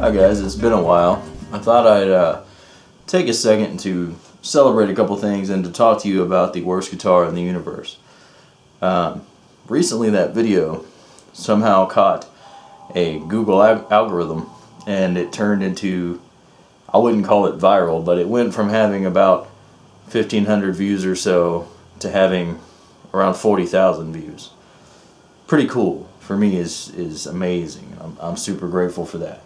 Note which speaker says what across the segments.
Speaker 1: Hi guys, it's been a while. I thought I'd take a second to celebrate a couple things and to talk to you about the worst guitar in the universe. Recently that video somehow caught a Google algorithm and it turned into, I wouldn't call it viral, but it went from having about 1,500 views or so to having around 40,000 views. Pretty cool. For me is amazing. I'm super grateful for that.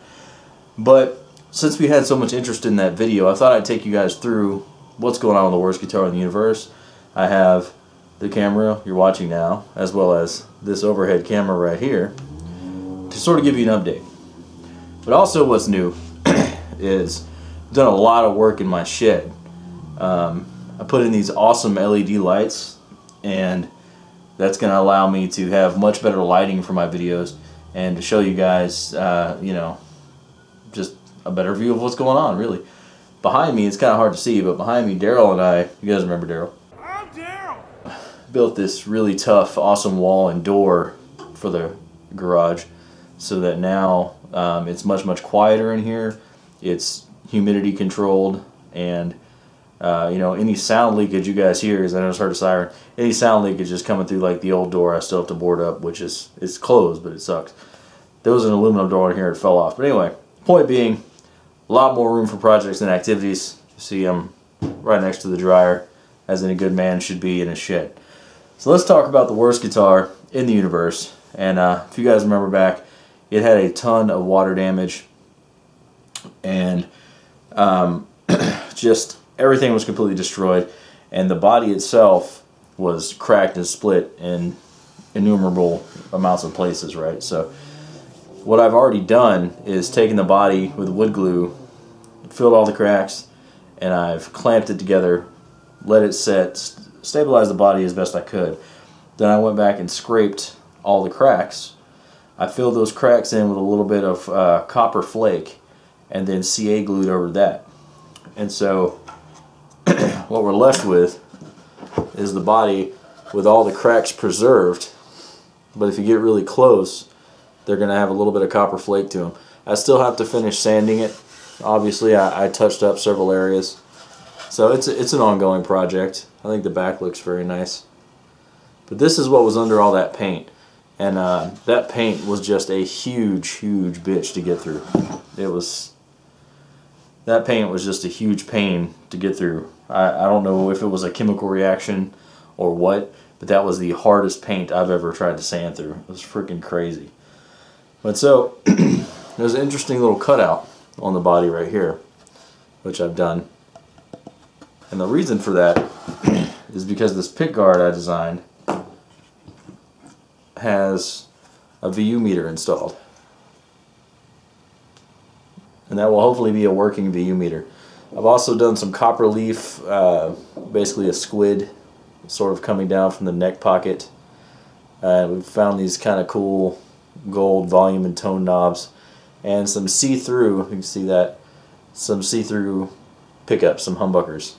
Speaker 1: But since we had so much interest in that video, I thought I'd take you guys through what's going on with the worst guitar in the universe. I have the camera you're watching now, as well as this overhead camera right here, to sort of give you an update. But also what's new is I've done a lot of work in my shed. I put in these awesome LED lights, and that's going to allow me to have much better lighting for my videos and to show you guys, you know, just a better view of what's going on, really. Behind me, it's kind of hard to see, but behind me, Daryl and I, you guys remember Daryl?
Speaker 2: I'm Daryl!
Speaker 1: Built this really tough, awesome wall and door for the garage so that now it's much quieter in here. It's humidity controlled, and you know, any sound leakage you guys hear, is I know it's heard a siren, any sound leakage is coming through like the old door I still have to board up, which is, it's closed, but it sucks. There was an aluminum door in here, it fell off. But anyway, point being, a lot more room for projects and activities. You see I'm right next to the dryer, as any good man should be in a shed. So let's talk about the worst guitar in the universe. And if you guys remember back, it had a ton of water damage, and just everything was completely destroyed, and the body itself was cracked and split in innumerable amounts of places, right? So what I've already done is taken the body with wood glue, filled all the cracks, and I've clamped it together, let it set, stabilized the body as best I could. Then I went back and scraped all the cracks. I filled those cracks in with a little bit of copper flake, and then CA glued over that. And so what we're left with is the body with all the cracks preserved, but if you get really close, they're going to have a little bit of copper flake to them. I still have to finish sanding it. Obviously, I touched up several areas, so it's an ongoing project. I think the back looks very nice. But this is what was under all that paint, and that paint was just a huge bitch to get through. That paint was just a huge pain to get through. I don't know if it was a chemical reaction or what, but that was the hardest paint I've ever tried to sand through. It was freaking crazy. But so, there's an interesting little cutout on the body right here, which I've done. And the reason for that is because this pick guard I designed has a VU meter installed. And that will hopefully be a working VU meter. I've also done some copper leaf, basically a squid sort of coming down from the neck pocket. We've found these kind of cool gold volume and tone knobs, and some see-through, you can see that, some see-through pickups, some humbuckers.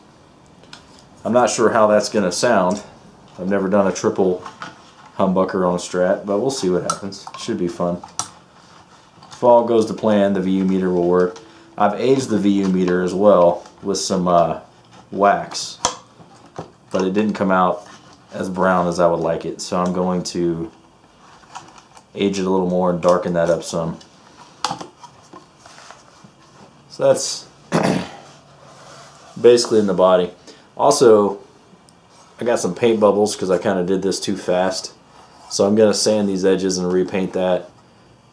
Speaker 1: I'm not sure how that's going to sound. I've never done a triple humbucker on a Strat, but we'll see what happens. Should be fun. If all goes to plan, the VU meter will work. I've aged the VU meter as well with some wax, but it didn't come out as brown as I would like it, so I'm going to age it a little more and darken that up some. So that's basically in the body. Also, I got some paint bubbles because I kind of did this too fast, so I'm going to sand these edges and repaint that.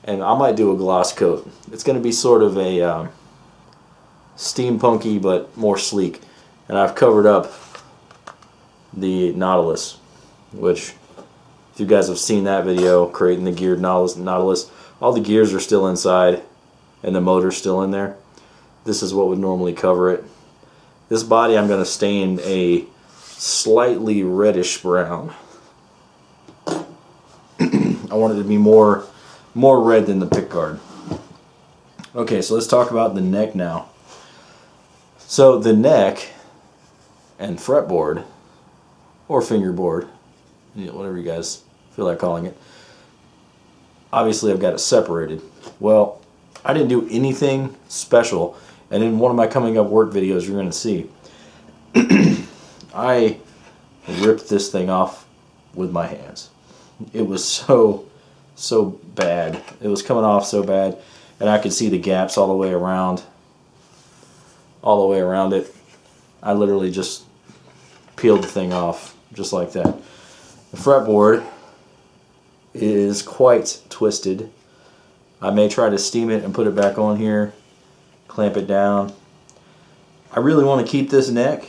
Speaker 1: And I might do a gloss coat. It's going to be sort of a steampunky but more sleek. And I've covered up the Nautilus, which, if you guys have seen that video, creating the geared Nautilus, all the gears are still inside and the motor's still in there. This is what would normally cover it. This body I'm going to stain a slightly reddish brown. I want it to be more red than the pickguard. Okay, so let's talk about the neck now. So the neck and fretboard, or fingerboard, whatever you guys feel like calling it, obviously I've got it separated. Well, I didn't do anything special, and in one of my coming up work videos you're going to see, I ripped this thing off with my hands. It was so bad. It was coming off so bad, and I could see the gaps all the way around it. I literally just peeled the thing off just like that. The fretboard is quite twisted. I may try to steam it and put it back on here, clamp it down. I really want to keep this neck.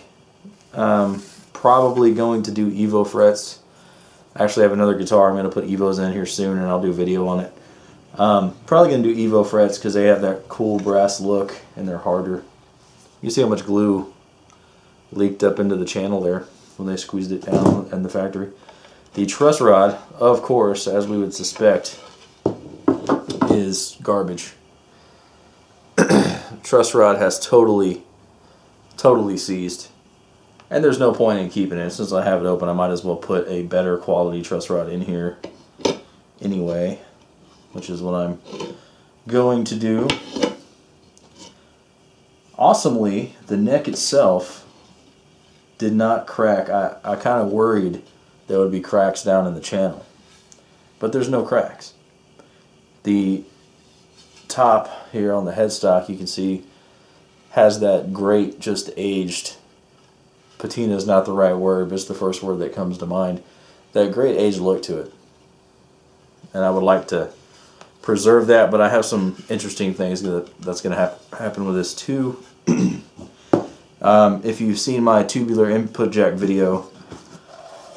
Speaker 1: Probably going to do Evo frets. I actually have another guitar I'm going to put Evos in here soon, and I'll do a video on it. Probably going to do Evo frets because they have that cool brass look and they're harder. You see how much glue leaked up into the channel there when they squeezed it down in the factory. The truss rod, of course, as we would suspect, is garbage. Truss rod has totally seized. And there's no point in keeping it. Since I have it open, I might as well put a better quality truss rod in here anyway, which is what I'm going to do. Awesomely, the neck itself did not crack. I kind of worried there would be cracks down in the channel, but there's no cracks. The top here on the headstock, you can see, has that great, just aged, patina is not the right word, but it's the first word that comes to mind, that great aged look to it. And I would like to preserve that, but I have some interesting things that's going to happen with this too. If you've seen my tubular input jack video,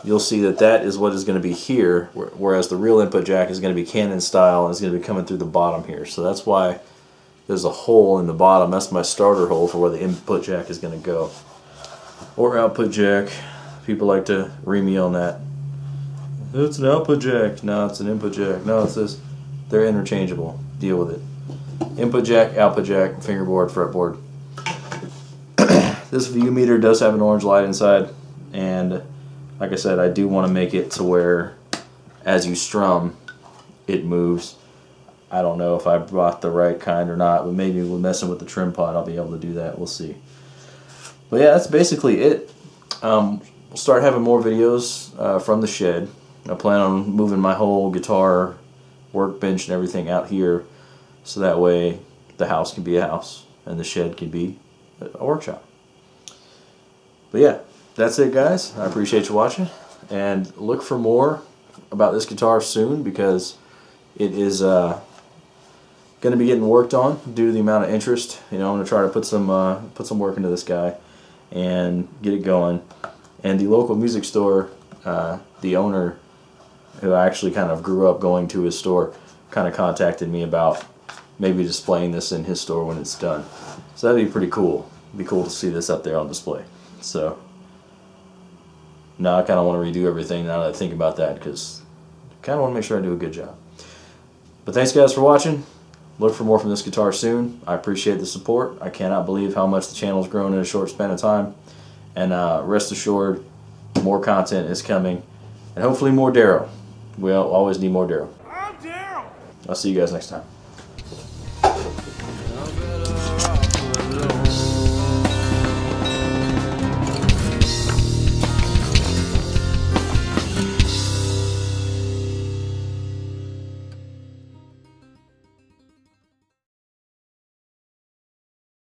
Speaker 1: you'll see that is what is going to be here, whereas the real input jack is going to be Canon style and it's going to be coming through the bottom here. So that's why there's a hole in the bottom. That's my starter hole for where the input jack is going to go. Or output jack. People like to ream me on that. It's an output jack. No, it's an input jack. No, it's this. They're interchangeable. Deal with it. Input jack, output jack, fingerboard, fretboard. This view meter does have an orange light inside, and like I said, I do want to make it to where as you strum it moves. I don't know if I bought the right kind or not, but maybe with messing with the trim pod I'll be able to do that. We'll see. But yeah, that's basically it. We'll start having more videos from the shed. I plan on moving my whole guitar workbench and everything out here, so that way the house can be a house and the shed can be a workshop. But yeah, that's it, guys. I appreciate you watching, and look for more about this guitar soon, because it is going to be getting worked on due to the amount of interest. You know, I'm going to try to put some work into this guy and get it going. And the local music store, the owner, who I actually kind of grew up going to his store, kind of contacted me about maybe displaying this in his store when it's done. So that'd be pretty cool. It'd be cool to see this up there on display. So now I kind of want to redo everything now that I think about that, because I kind of want to make sure I do a good job. But thanks, guys, for watching. Look for more from this guitar soon. I appreciate the support. I cannot believe how much the channel's grown in a short span of time. And rest assured, more content is coming. And hopefully more Daryl. We'll always need more Daryl.
Speaker 2: I'm Daryl.
Speaker 1: I'll see you guys next time.